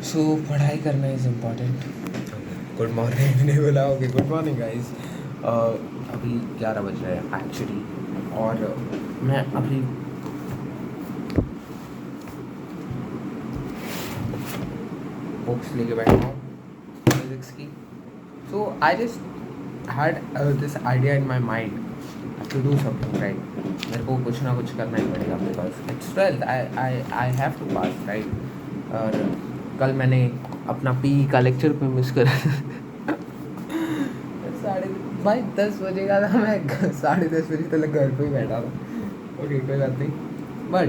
सो पढ़ाई करना is important. Good morning नहीं बोला, ओके गुड मॉर्निंग गाइस। अभी 11 बज रहे हैं एक्चुअली, और मैं अभी बुक्स लेके बैठा हूँ फिजिक्स की। So I just had this idea in my mind to do something right. मेरे को कुछ ना कुछ करना ही पड़ेगा because it's 12th, I have to pass right. और कल मैंने अपना पी का लेक्चर पे मिस करा। साढ़े भाई 10 बजे का था, मैं 10:30 बजे तक घर पे ही बैठा था। ओके कोई बात नहीं, but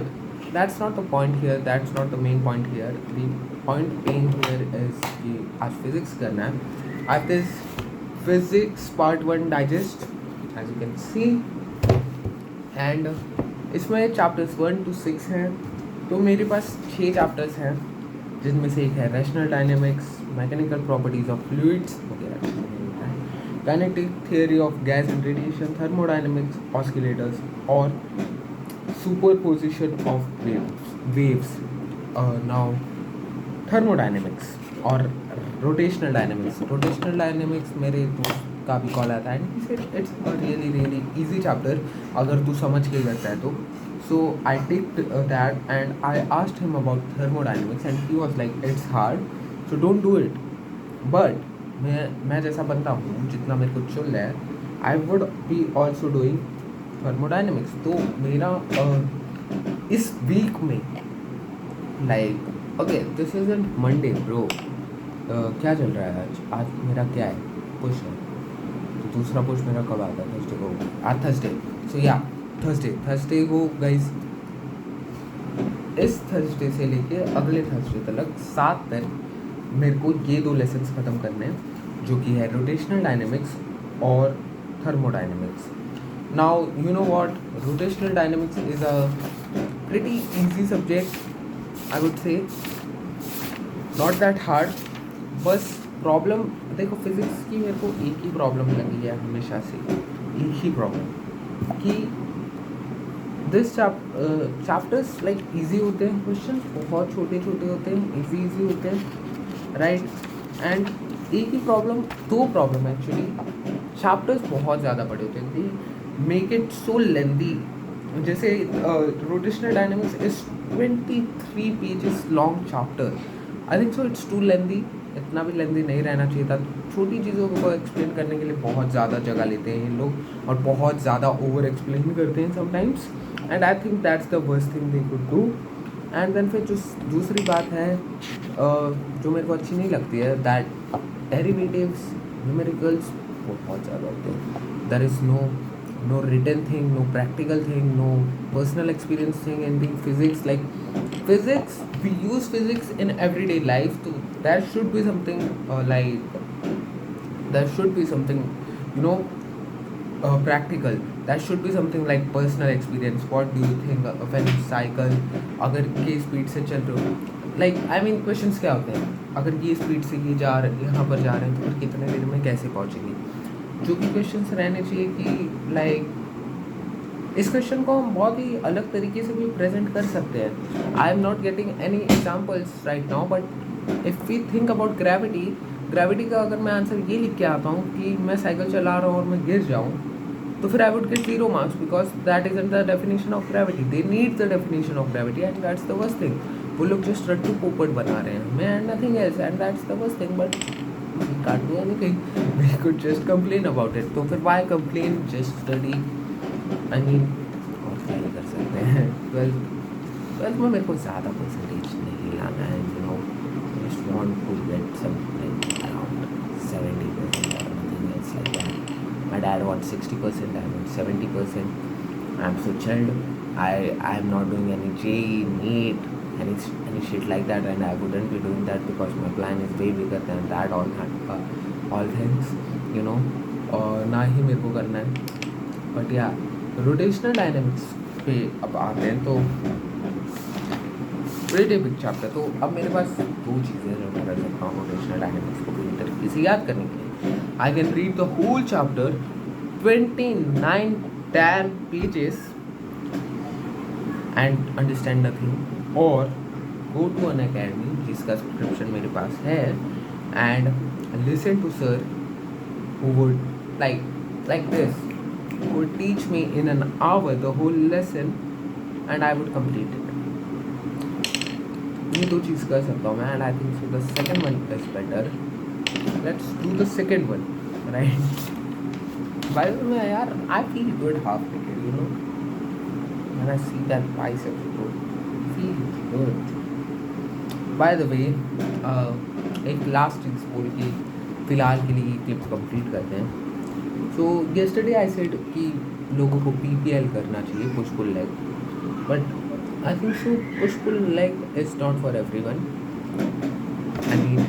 that's not the point here, that's not the main point here. The point being here is कि आज फिजिक्स करना है। आज this physics part 1 digest as you can see, and इसमें चैप्टर्स 1 to 6 हैं। तो मेरे पास 6 चैप्टर्स हैं, जिनमें से एक है rational dynamics, mechanical properties of fluids वगैरह, kinetic theory of gas and radiation, thermodynamics, oscillators और superposition of waves. Now thermodynamics और रोटेशनल डायनेमिक्स मेरे दोस्त का भी कॉल आता है and he said it's a really easy chapter अगर तू समझ के करता है तो। So I take that and I asked him about thermodynamics and he was like it's hard, so don't do it. But मैं जैसा बंदा हूँ, जितना मेरे को चल रहा है, आई would B also doing thermodynamics. तो मेरा इस वीक में like okay this is an Monday bro, क्या चल रहा है आज मेरा क्या है, पुश है। तो दूसरा पुश मेरा कब आता है? थर्सडे को, आज थर्सडे। सो या थर्सडे को गाइज, इस थर्सडे से लेके अगले थर्सडे तक 7 दिन मेरे को ये 2 लेसन्स ख़त्म करने हैं, जो कि है रोटेशनल डायनेमिक्स और thermodynamics. Now you know what, rotational dynamics is a pretty easy subject, I would say not that hard. बस प्रॉब्लम देखो, फिज़िक्स की मेरे को एक ही प्रॉब्लम लगी है हमेशा से, एक ही प्रॉब्लम कि दिस चैप्टर्स लाइक इजी होते हैं, क्वेश्चन बहुत छोटे छोटे होते हैं, इजी होते हैं राइट। एंड एक ही प्रॉब्लम, 2 प्रॉब्लम एक्चुअली, चैप्टर्स बहुत ज़्यादा बड़े होते हैं, they make it so lengthy. जैसे rotational dynamics is 23 pages long chapter, I think so it's too lengthy. इतना भी लेंदी नहीं रहना चाहिए था। छोटी चीज़ों को एक्सप्लेन करने के लिए बहुत ज़्यादा जगह लेते हैं ये लोग और बहुत ज़्यादा ओवर एक्सप्लेन करते हैं sometimes, and I think that's the worst thing they could do. And then फिर जो दूसरी बात है जो मेरे को अच्छी नहीं लगती है, दैट डेरिवेटिव्स, न्यूमेरिकल्स बहुत ज़्यादा होते हैं। There is no written thing, no practical thing, no personal experience thing in being physics. Like physics, we use physics in everyday life, so there should be something there should be something, you know, practical. That should be something like personal experience. What do you think when you cycle, अगर ये speed से चल रहे हो, like I mean questions क्या होते हैं, अगर ये स्पीड से ये जा रहे, यहाँ पर जा रहे हैं, तो फिर कितने देर में कैसे पहुँचेंगे, जो कि क्वेश्चंस रहने चाहिए कि लाइक इस क्वेश्चन को हम बहुत ही अलग तरीके से भी प्रेजेंट कर सकते हैं। I am not getting any examples right now, but if we think about gravity का अगर मैं आंसर ये लिख के आता हूँ कि मैं साइकिल चला रहा हूँ और मैं गिर जाऊँ, तो फिर I would get 0 marks because that is the definition of gravity. They need the definition of gravity and that's the worst thing. वो लोग जस्ट रट्टू पोपट बना रहे हैं हमें and nothing else, and that's the worst thing. But we can't do anything, we could just complain about it। तो फिर why complain, just study। I mean और क्या ही कर सकते हैं। 12th में मेरे को ज़्यादा परसेंटेज नहीं लाना है, you know, just want to get something around 70% or nothing else like that। My dad wants 60%, I want 70%। I'm so chilled। I am not doing any JEE, NEET, any shit like that, and I wouldn't be doing that because my plan is way bigger than that, all things, you know। और ना ही मेरे को करना है, but या rotational dynamics पे अब आते हैं तो प्रीटी बिग चैप्टर। तो अब मेरे पास 2 चीज़ें जो मैं कर सकता हूँ रोटेशनल डायनेमिक्स को पूरी तरीके से याद करने के लिए। I can read the whole chapter, 29 damn pages and understand nothing, or go to an academy जिसका सब्सक्रिप्शन मेरे पास है, and listen to sir who would like this, who would teach me in an hour the whole lesson and I would complete it. ये दो चीज़ कर सकता हूँ मैं, and I think so the second one is better. Let's do the second one, right? By the way यार, I feel good half naked, you know, when I see that bicep, bro, feel good. Bye the वे, एक last चीज़ बोल के फ़िलहाल के लिए clip complete करते हैं. सो yesterday I said कि लोगों को PPL करना चाहिए, push pull leg, but I think so push pull leg is not for everyone. I mean,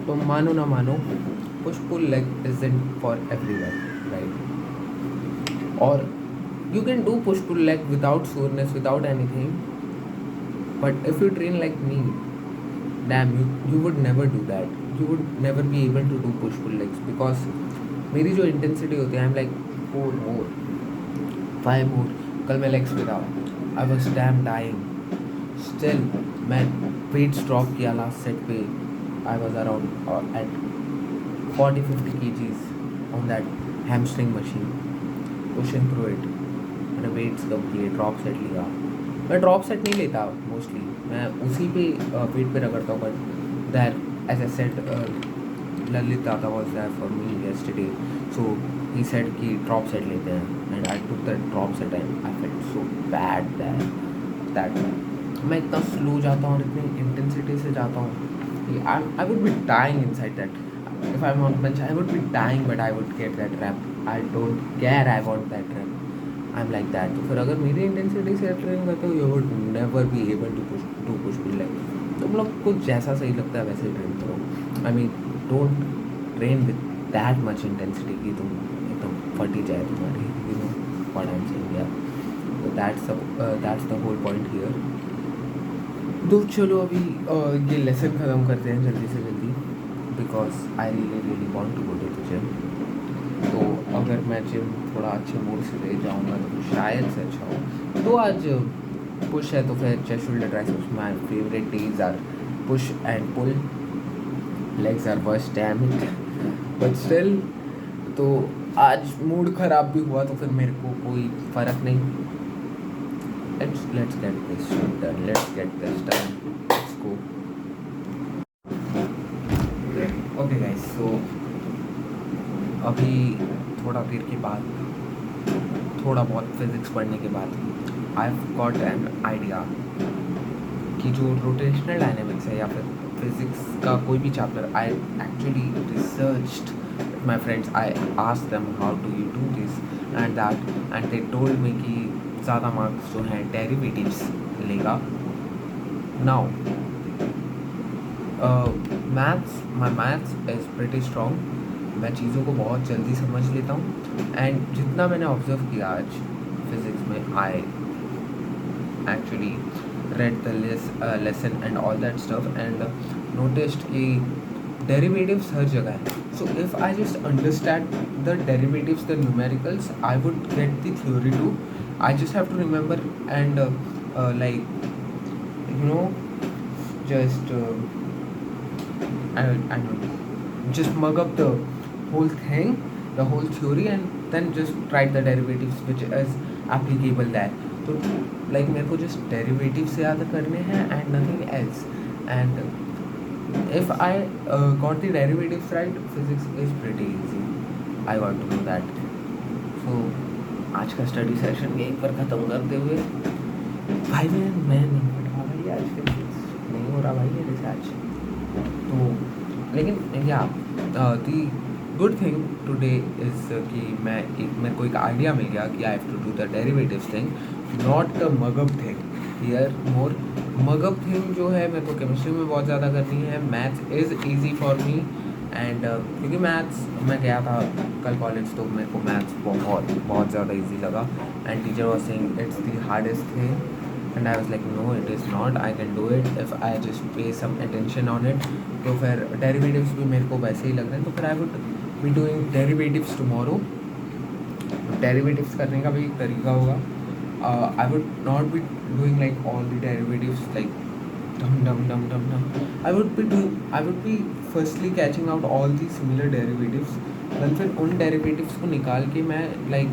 तो मानो ना मानो, push pull leg isn't for everyone, right? और you can do push pull leg without soreness, without anything. But if you train like me, damn, you would never do that. You would never be able to do push pull legs because मेरी जो intensity होती है, I'm like 4 more, 5 more. कल मैं legs पे था, I was damn dying. Still, मैं weights drop किया last set पे. I was around at 40-50 kgs on that hamstring machine, pushing through it. मैंने weights कम किए, drop set लिया. मैं drop set नहीं लेता mostly. मैं उसी पे weight पे रगड़ता हूँ. But there, as I said, Lalit Tata was there for me yesterday. So he said कि drop set लेते हैं, and I took that drop set and I felt so bad there. That मैं इतना slow जाता हूँ और इतनी intensity से जाता हूँ कि I would be dying inside that. If I'm on bench, I would be dying, but I would get that rep. I don't care, I want that rep. I'm like that. तो फिर अगर मेरी intensity से train करते हो, you would never be able to push pull leg. तुम लोग को जैसा सही लगता है वैसे ट्रेन करो. I mean, don't train with that much intensity कि तुम एकदम फटी जाए तुम्हारी, you know what I'm saying, yeah. So that's the whole point here. तो चलो अभी ये लेसन ख़त्म करते हैं जल्दी से जल्दी, because I really want to go to the gym. तो अगर मैं जिम थोड़ा अच्छे मूड से ले जाऊँगा तो शायद से अच्छा हो. तो आज पुश है तो फिर chest shoulder triceps my favourite days are push and pull. Legs are worst, damn it, but still. तो आज मूड ख़राब भी हुआ तो फिर मेरे को कोई फ़र्क नहीं. Let's get this shit done. Let's get this done. Let's go. Okay guys, so अभी थोड़ा देर के बाद, थोड़ा बहुत फिज़िक्स पढ़ने के बाद, I've got an idea कि जो रोटेशनल डायनेमिक्स है या फिर फिज़िक्स का कोई भी chapter, I actually researched with my friends. I asked them how do you do this and that, and they told me कि ज़्यादा मार्क्स जो हैं डेरिवेटिव्स लेगा. Now my maths is pretty strong. मैं चीज़ों को बहुत जल्दी समझ लेता हूँ, एंड जितना मैंने ऑब्जर्व किया आज फिज़िक्स में, I actually read the lesson and all that stuff and noticed कि डेरिवेटिव्स हर जगह है. So if I just understand the derivatives, the numericals, I would get the theory too. I just have to remember and like, you know, just I don't know, just mug up the whole thing, the whole theory, and then just write the derivatives which is applicable there. So like मेरे को just derivatives याद करने हैं and nothing else. And if I got the derivatives right, physics is pretty easy. I got to know that. So आज का study session यहीं पर ख़त्म करते हुए, भाई मैं नहीं पढ़ रहा भाई आज, फिजिक्स नहीं हो रहा भाई मेरे से आज. तो लेकिन या the good thing today is कि मेरे को एक आइडिया मिल गया कि I have to do the derivatives thing, not the mug up thing here. More mug up thing जो है मेरे को केमिस्ट्री में बहुत ज़्यादा करनी है. Maths is easy for me, and क्योंकि मैथ्स मैं गया था कल कॉलेज, तो मेरे को मैथ्स बहुत ज़्यादा इजी लगा. And teacher was saying it's the hardest thing, and I was like no it is not, I can do it if I just pay some attention on it. तो फिर derivatives भी मेरे को वैसे ही लग रहे हैं, तो फिर आई would be doing derivatives tomorrow. Derivatives करने का भी एक तरीका होगा. I would not be doing like all the derivatives like dum dum dum dum dum. I would be firstly catching out all the similar derivatives, then फिर उन derivatives को निकाल के मैं like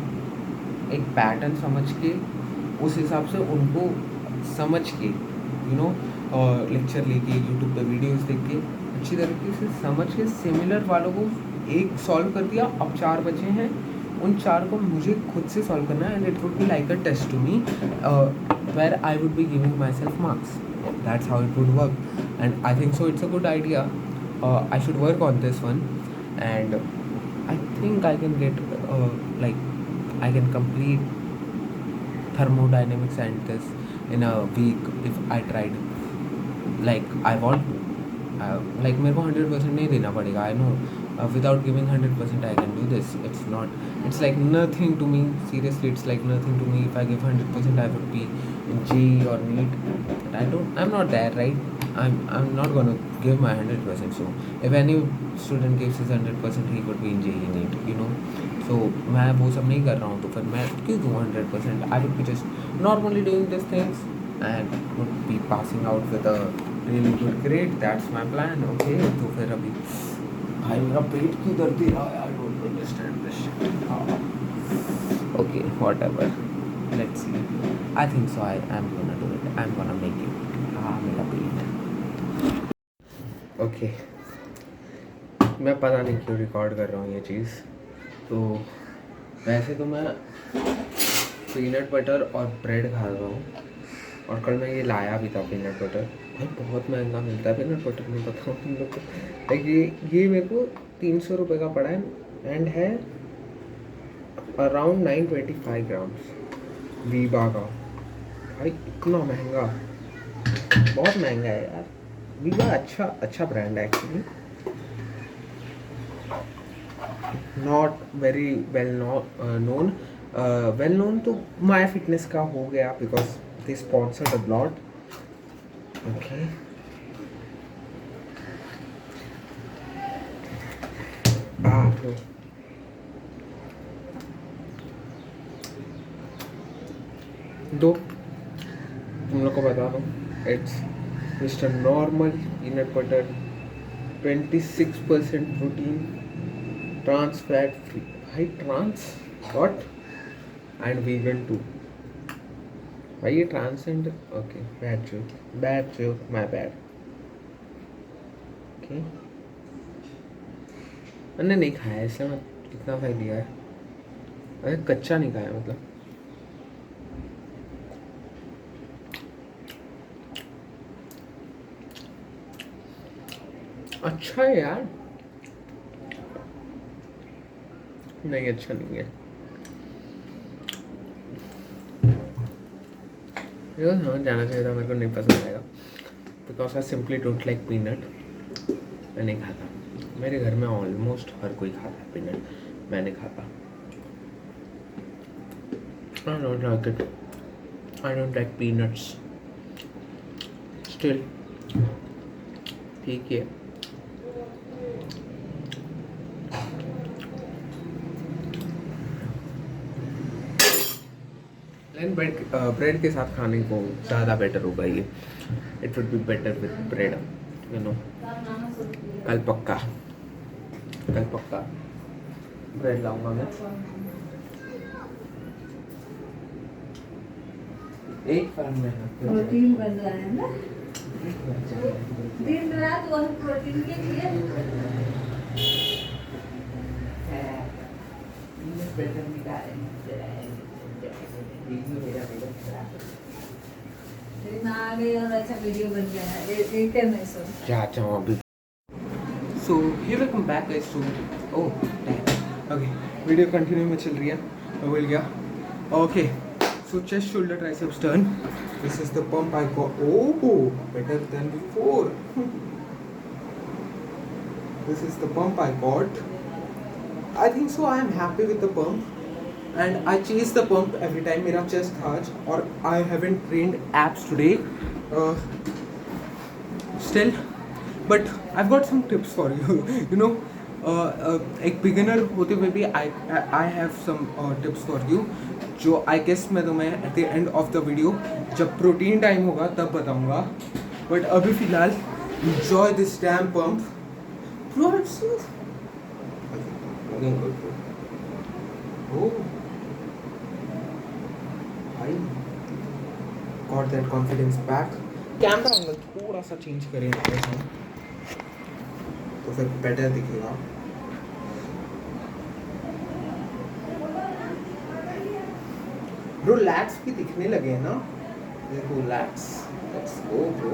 एक पैटर्न समझ के उस हिसाब से उनको समझ के लेक्चर लेके यूट्यूब पे वीडियोस देख के अच्छी तरीके से समझ के सिमिलर वालों को एक सॉल्व कर दिया. अब 4 बचे हैं, उन 4 को मुझे खुद से सॉल्व करना है, and it would be like a test to me where I would be giving myself marks. That's how it would work, and I think so it's a good idea. I should work on this one, and I think I can get I can complete thermodynamics and this in a week if I tried. Like I want to. मेरे को 100% नहीं देना पड़ेगा. I know without giving 100% I can do this. It's like nothing to me. Seriously, it's like nothing to me. If I give 100% I would be in JEE or NEET. I'm not there, right? I'm not gonna give my 100%. So if any student gives his 100%, he could be in JEE NEET. So मैं वो सब नहीं कर रहा हूँ, तो फिर मैं क्यों दूँ 100%? I would be just normally doing these things and would be passing out with a really good grade. That's my plan. Okay, तो फिर अभी भाई मेरा पेट क्यों दर्द दे रहा है? I don't understand this shit. Okay, whatever. Let's see. I think so. I am gonna do it. I'm gonna make it. मेरा पेट. Okay. मैं पता नहीं क्यों रिकॉर्ड कर रहा हूँ ये चीज़. तो वैसे तो मैं पीनट बटर और ब्रेड खा रहा हूँ, और कल मैं ये लाया भी था पीनट बटर. भाई बहुत महंगा मिलता है पीनट बटर, नहीं बताऊँ तुम लोग को. लाइक ये मेरे को 300 रुपये का पड़ा है, एंड है अराउंड 925 ग्राम्स वीबा का. भाई इतना महंगा, बहुत महंगा है यार. वीबा अच्छा ब्रांड है actually. Not very well known तो माय फिटनेस का हो गया, because they sponsored a lot. Okay, दो तुम लोग को बता दो, it's mister normal peanut butter, 26% protein, trans fat free. भाई trans what, and vegan too. भाई ये trans and okay, bad joke my bad. Okay, मैंने नहीं खाया है इसलिए मैं कितना खाई लिया है. अरे कच्चा नहीं खाया, मतलब अच्छा है यार. नहीं अच्छा नहीं है. मेरे को समझ जाना चाहिए था, मेरे को नहीं पसंद आएगा, because I simply don't like peanut. मैं नहीं खाता. मेरे घर में ऑलमोस्ट हर कोई खाता है पीनट, मैं नहीं खाता. I don't like it. I don't like peanuts. Still ठीक है. लेकिन ब्रेड के साथ खाने को ज़्यादा बेटर होगा ये. It would be better with bread, कल पक्का ब्रेड लाऊंगा मैं. एक फर्म में प्रोटीन बन रहा है ना दिन रात, वो प्रोटीन के लिए. आ गई और अच्छा वीडियो बन गया है. एक नहीं सो जाता हूँ अभी. So here we come back guys to okay, video continue में चल रही है. बोल गया. Okay, so chest shoulder triceps turn. This is the pump I got. Oh, better then before. This is the pump I got. I think so I am happy with the pump, and I chase the pump every time मेरा chest था आज, और I haven't trained abs today still, but I've got some tips for you. एक beginner होते हुए भी I have some tips for you, जो I guess मैं तुम्हें at the end of the video जब प्रोटीन टाइम होगा तब बताऊँगा. बट अभी फ़िलहाल enjoy this damn pump. Bro, it's so... Okay, looking good, bro. Oh, I got that confidence back. Camera angle थोड़ा सा चेंज करें हम तो फिर बेटर दिखेगा. ब्रो लैट्स भी दिखने लगे हैं ना. देखो let's. Let's go bro.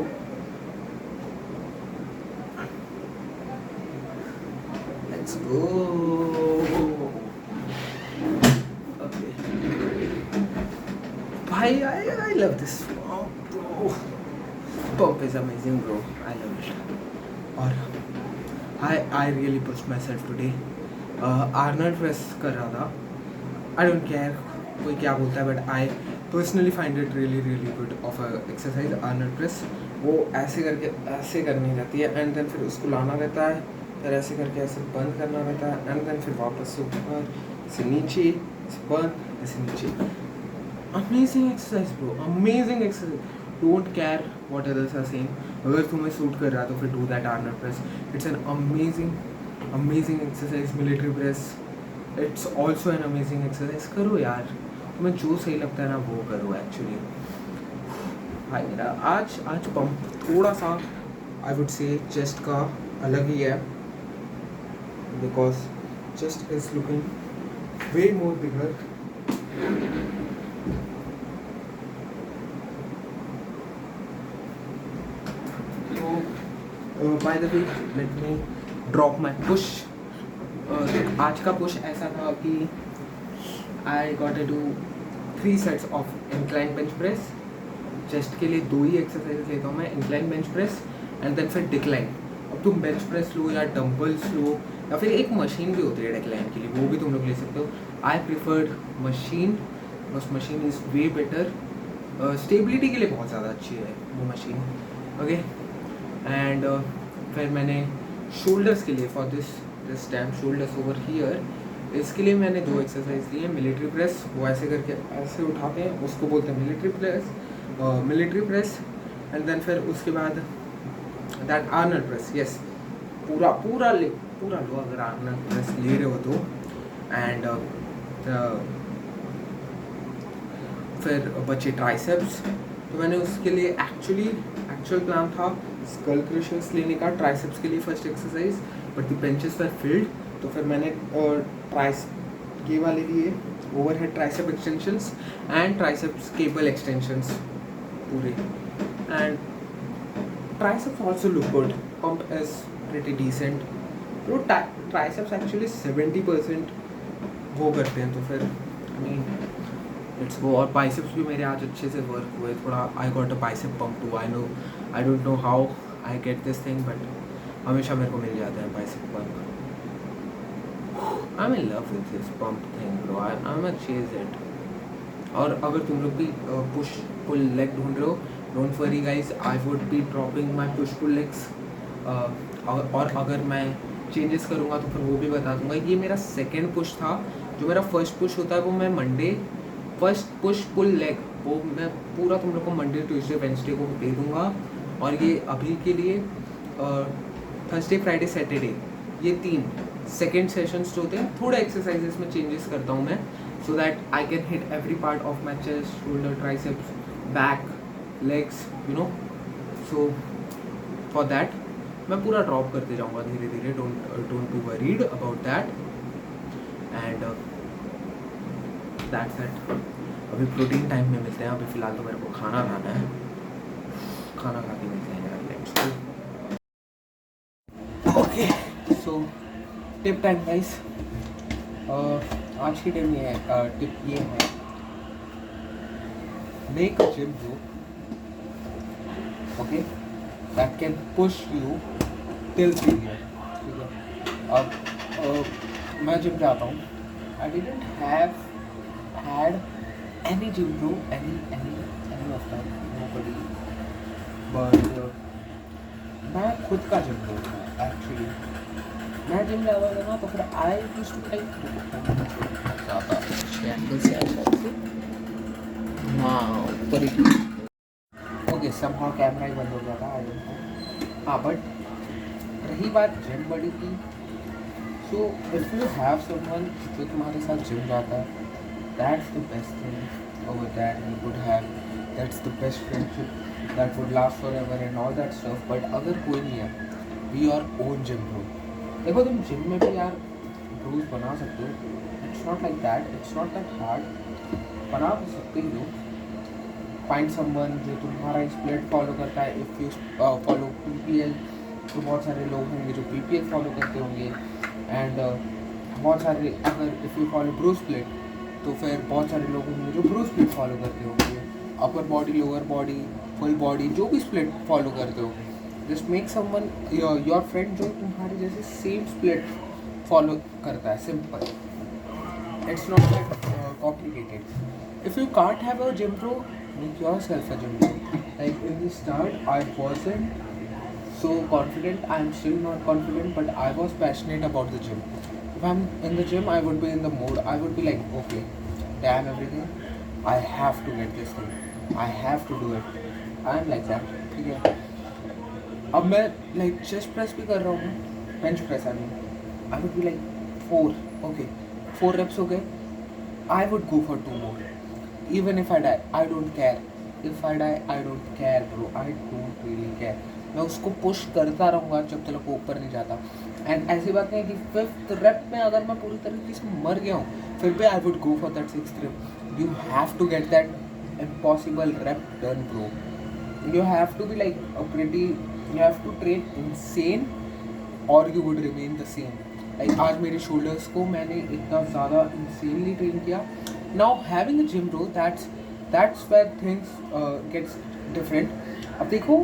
Let's go. Okay भाई I love this pump bro. Pump is amazing bro. I love it. और I really pushed myself today. Arnold press कर रहा था. I don't care कोई क्या बोलता है but I personally find it really good of exercise Arnold press. वो ऐसे करके ऐसे करनी रहती है एंड देन फिर उसको लाना रहता है, फिर ऐसे करके ऐसे बंद करना रहता है एंड देन फिर वापस से ऊपर से नीचे ऐसे बंद ऐसे नीचे. Amazing exercise bro, amazing exercise. Don't care what others are saying. अगर तुम्हें सूट कर रहा है तो फिर do that Arnold press. It's an amazing exercise. Military press it's also an amazing exercise. करो यार, तुम्हें जो सही लगता है ना वो करो एक्चुअली. भाई मेरा आज पंप थोड़ा सा आई वुड से चेस्ट का अलग ही है because chest is looking way more bigger. तो by the way let me drop my push. आज का पुश ऐसा था कि I got to do 3 sets of incline bench press. Chest के लिए 2 ही एक्सरसाइज लेता हूँ मैं, incline bench press and then फिर डिक्लाइन. अब तुम बेंच प्रेस लो या डंबल्स लो या फिर एक मशीन भी होती है डिक्लाइन के लिए, वो भी तुम लोग ले सकते हो. आई प्रिफर्ड मशीन बस machine is way better. Stability के लिए बहुत ज़्यादा अच्छी है वो मशीन. ओके एंड फिर मैंने शोल्डर्स के लिए for this time shoulders over here, इसके लिए मैंने 2 एक्सरसाइज दी हैं. मिलिट्री प्रेस, वो ऐसे करके ऐसे उठाते हैं, उसको बोलते हैं मिलिट्री प्रेस एंड देन फिर उसके बाद दैट आर्नल्ड प्रेस. यस, पूरा लो अगर आर्नल्ड प्रेस ले रहे हो तो. एंड फिर बचे ट्राइसेप्स. तो मैंने उसके लिए एक्चुअल प्लान था स्कल क्रशर्स लेने का ट्राइसेप्स के लिए first exercise, but the benches were filled. तो फिर मैंने ये वाले लिए overhead tricep extensions and triceps cable extensions पूरे. And triceps also look good. Pump is pretty decent. वो ट्राइसेप्स एक्चुअली 70% वो करते हैं. तो फिर आई मीन इट्स वो. और बाइसेप्स भी मेरे आज अच्छे से वर्क हुए थोड़ा. I got a bicep pump too. I don't know how I get this thing but हमेशा मेरे को मिल जाता है bicep pump. I'm in love with this pump thing bro. I'm a chase it. और अगर तुम लोग भी push pull leg ढूंढ रहे हो, don't worry guys, I would be dropping my push pull legs. और अगर मैं चेंजेस करूँगा तो फिर वो भी बता दूँगा. ये मेरा सेकेंड पुश था. जो मेरा फर्स्ट पुश होता है वो मैं Monday first push pull leg वो मैं पूरा तुम लोग को मंडे ट्यूसडे वेंसडे को दे दूँगा. और ये अभी के लिए थर्सडे फ्राइडे सैटरडे ये 3 सेकेंड सेशंस जो होते हैं, थोड़े एक्सरसाइजेस में चेंजेस करता हूँ मैं so that I can hit every part of my chest, shoulder, triceps, back, legs, you know. So for that मैं पूरा ड्रॉप करते जाऊँगा धीरे धीरे. Don't be worried about that. And that's it. अभी प्रोटीन टाइम में मिलते हैं. अभी फ़िलहाल तो मेरे को खाना खाना है. खाना खा के मिलते हैं यार. Let's go. Okay so tip time guys. आज की टिप ये है make a gym group okay that can push you till 3 years. ठीक है. अब मैं जिम जाता हूँ. I didn't have had any gym bro, any of that, nobody. But मैं खुद का जिम bro था actually. मैं जिम जाता था ना तो फिर I used to like ज़्यादा अच्छे एंगल से ऐसा से हाँ ऊपर ही. ओके somehow कैमरा ही बंद हो गया था. I don't know. हाँ बट रही बात जिम बड़ी की, so if you have someone जो तुम्हारे साथ जिम जाता है, that's the best thing over that you could have, that's the best friendship that would last for ever and all that stuff. But अगर कोई नहीं है, be your own gym bro. देखो तुम जिम में भी यार ब्रोज बना सकते हो, it's not like that, it's not that hard, बना भी सकते ही हो. फाइंड समवन जो तुम्हारा स्प्लिट फॉलो करता है. इफ़ यू फॉलो PPL, तो बहुत सारे लोग होंगे जो PPL फॉलो करते होंगे. एंड बहुत सारे, अगर if you follow bro split, तो फिर बहुत सारे लोग होंगे जो ब्रो स्प्लिट फॉलो करते होंगे. Upper body, lower body, full body, जो भी स्प्लिट फॉलो करते हो, just make someone your friend जो तुम्हारे जैसे सेम स्प्लिट फॉलो करता है. Simple, it's not that complicated. If you can't have a gym bro, make yourself a gym bro. Like in the start, I wasn't so confident. I'm still not confident, but I was passionate about the gym. If I'm in the gym, I would be in the mode. I would be like, okay, damn everything, I have to get this thing. I have to do it. I'm like that. ठीक है. अब मैं like chest press भी कर रहा हूँ, bench press I mean. I would be like 4, okay, 4 reps हो गए. I would go for 2 more. Even if I die, I don't care. If I die, I don't care bro. I don't really care. मैं उसको push करता रहूँगा जब तक वो ऊपर नहीं जाता. एंड ऐसी बात नहीं कि 5th रेप में अगर मैं पूरी तरीके से मर गया हूँ, फिर भी I would go for that 6th rep. You have to get that impossible rep done bro. You have to be like a pretty, you have to train insane or you would remain the same. Like आज मेरे shoulders को मैंने इतना ज़्यादा insanely train किया. Now having a gym bro, that's where things gets different. अब देखो,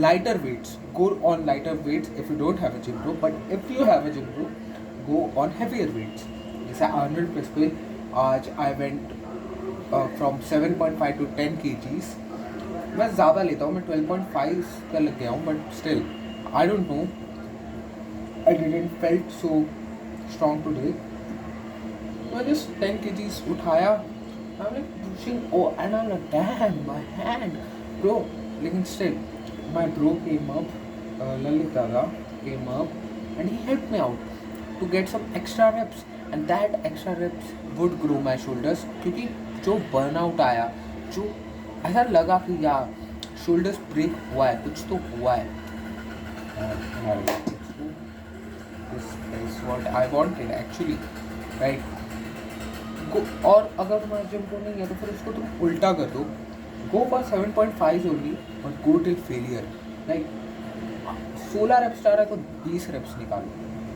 lighter weights, go on lighter weights if you don't have a gym bro. But if you have a gym bro, go on heavier weights. जैसे Arnold press पे आज I went from 7.5 to 10 kgs. मैं ज़्यादा लेता हूँ, मैं 12.5 का लग गया हूँ. But still I don't know, I didn't felt so strong today. मैं जस्ट 10 kgs उठाया. I am like pushing, oh and I am like damn my hand bro. लेकिन still my bro came up, Lalit दादा came up and he help me out to get some extra reps. And that extra reps would grow my shoulders. क्योंकि जो burnout आया, जो ऐसा लगा कि यार शोल्डर्स ब्रेक हुआ है, कुछ तो हुआ है. This is what I wanted actually, right. और अगर तुम्हारा जिम को नहीं है तो फिर उसको तुम उल्टा कर दो. Go for 7.5 only but go till failure. Like 16 reps आ रहा है तो 20 रेप्स निकालो.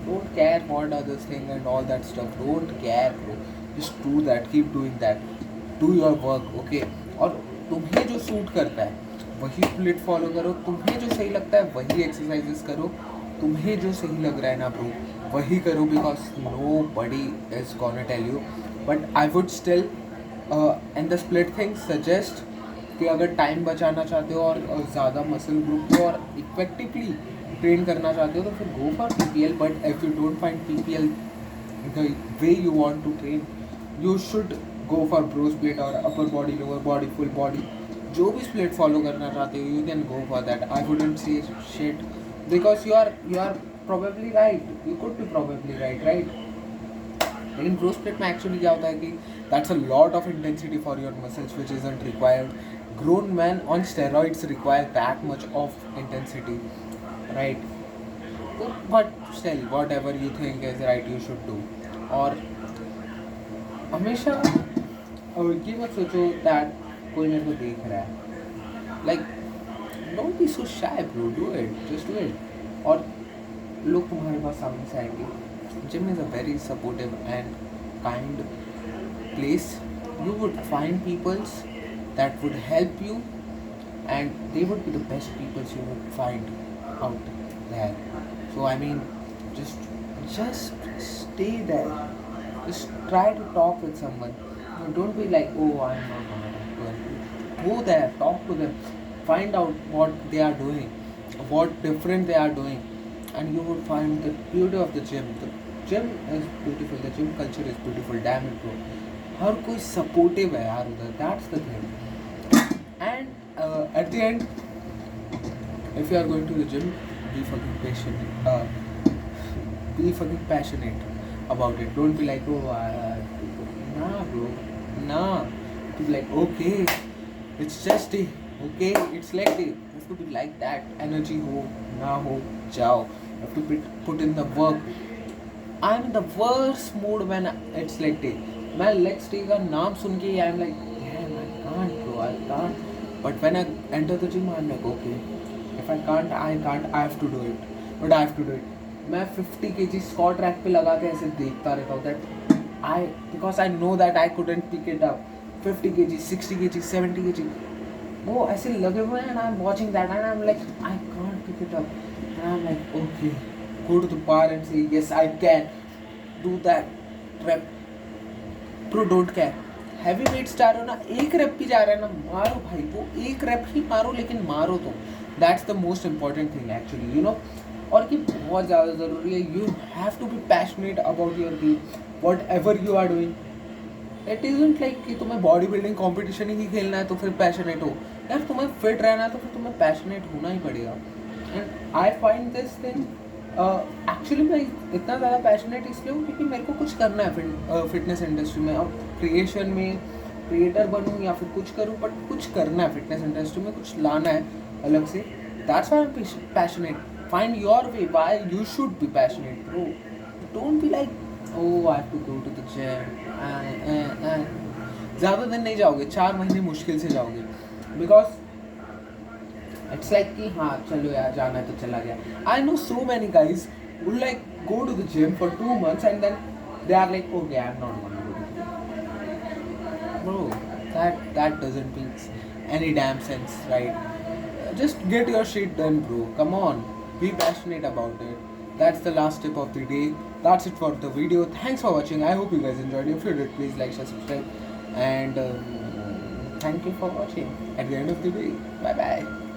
Don't care what others thing and all that stuff. Don't care bro, just do that, keep doing that, do your work, okay. और तुम्हें जो suit करता है वही स्प्लिट फॉलो करो. तुम्हें जो सही लगता है वही एक्सरसाइजेस करो. तुम्हें जो सही लग रहा है ना ब्रो, वही करो. Because nobody is gonna tell you. But I would still and the split thing suggest कि अगर टाइम बचाना चाहते हो और ज़्यादा मसल ग्रुप को और इफेक्टिवली ट्रेन करना चाहते हो तो फिर go for PPL. But if you don't find PPL the way you want to train, you should go for bro split or upper body, lower body, full body. जो भी split follow करना चाहते हो, you can go for that. I wouldn't say shit because you are probably right. You could be probably right. लेकिन bro split में actually क्या होता है कि that's a lot of intensity for your muscles which isn't required. Grown men on steroids require that much of intensity, right? But still, whatever you think is right, you should do. और हमेशा ये मत सोचो that कोई मेरे को देख रहा है. Like don't be so shy bro, do it, just do it. और लोग तुम्हारे पास सामने से आएंगे. Gym is a very supportive and kind place. You would find peoples that would help you and they would be the best peoples you would find out there. So I mean just stay there. Just try to talk with someone. Don't be like, oh, I'm not gonna talk to them. Go there, talk to them, find out what they are doing, what different they are doing, and you will find the beauty of the gym. The gym is beautiful. The gym culture is beautiful. Damn it, bro. हर कोई supportive है यार उधर. That's the thing. And at the end, if you are going to the gym, be fucking patient. Be fucking passionate about it. Don't be like, oh, nah, bro, nah. To be like, okay, it's just a, okay, it's like a. You have to be like that. Energy ho, na ho, jao. You have to put in the work. I'm in the worst mood when it's leg day. My legs day का नाम सुन के I'm like, damn, I can't, bro, I can't. But when I enter the gym, I'm like, okay, if I can't, I can't. I have to do it. But I have to do it. मैं 50 kg squat rack पे लगा के ऐसे देखता रहता हूँ that I because I know that I couldn't pick it up. 50 kg, 60 kg, 70 kg. वो ऐसे लगे हुए हैं and I'm watching that and I'm like, I can't pick it up. And I'm like, okay, go to the bar and say, yes, I can do that rep. Bro, don't care. Heavy weights जा रहे हो ना, एक rape भी जा रहा है ना, मारो भाई, वो एक रेप ही मारो, लेकिन मारो तो. That's the most important thing actually, you know. और कि बहुत ज़्यादा ज़रूरी है, you have to be passionate about your game, whatever you are doing. It isn't like कि तुम्हें बॉडी बिल्डिंग कॉम्पिटिशन ही खेलना है तो फिर पैशनेट हो. यार तुम्हें फिट रहना है तो फिर तुम्हें पैशनेट होना ही पड़ेगा. And I find this thing actually मैं इतना ज़्यादा पैशनेट इसलिए हूँ क्योंकि मेरे को कुछ करना है फिटनेस इंडस्ट्री में. अब क्रिएशन में क्रिएटर बनूँ या फिर कुछ करूँ, बट कुछ करना है फिटनेस इंडस्ट्री में, कुछ लाना है अलग से. That's why I am passionate. Find your way. Why you should be passionate, bro. Don't be like, oh, I have to go to the gym. ज़्यादा दिन नहीं जाओगे, 4 महीने मुश्किल से जाओगे. Because it's like कि हाँ चलो यार जाना है तो चला गया. I know so many guys who like go to the gym for 2 months and then they are like, okay, I'm not gonna go to the gym. Bro, that doesn't make any damn sense, right? Just get your shit done, bro. Come on. Be passionate about it. That's the last tip of the day. That's it for the video. Thanks for watching. I hope you guys enjoyed it. If you did, please like, share, subscribe. And thank you for watching. At the end of the day, bye bye.